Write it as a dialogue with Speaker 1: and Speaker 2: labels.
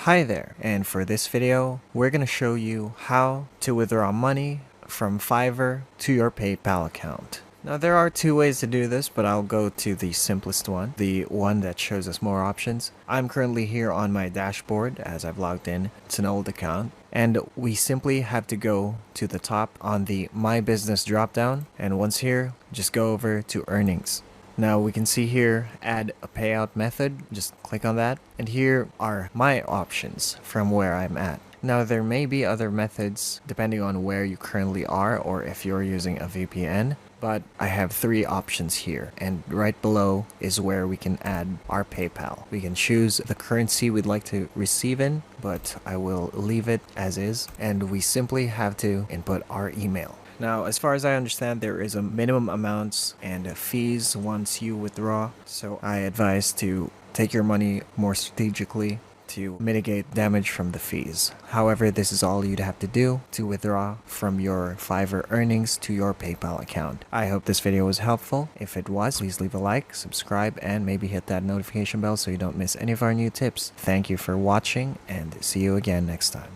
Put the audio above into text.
Speaker 1: Hi there, and for this video, we're going to show you how to withdraw money from Fiverr to your PayPal account. Now there are two ways to do this, but I'll go to the simplest one, the one that shows us more options. I'm currently here on my dashboard as I've logged in. It's an old account, and we simply have to go to the top on the My Business dropdown, and once here, just go over to Earnings. Now we can see here, add a payout method, just click on that, and here are my options from where I'm at. Now there may be other methods depending on where you currently are or if you're using a VPN, but I have three options here, and right below is where we can add our PayPal. We can choose the currency we'd like to receive in, but I will leave it as is, and we simply have to input our email. Now, as far as I understand, there is a minimum amounts and fees once you withdraw, so I advise to take your money more strategically to mitigate damage from the fees. However, this is all you'd have to do to withdraw from your Fiverr earnings to your PayPal account. I hope this video was helpful. If it was, please leave a like, subscribe, and maybe hit that notification bell so you don't miss any of our new tips. Thank you for watching, and see you again next time.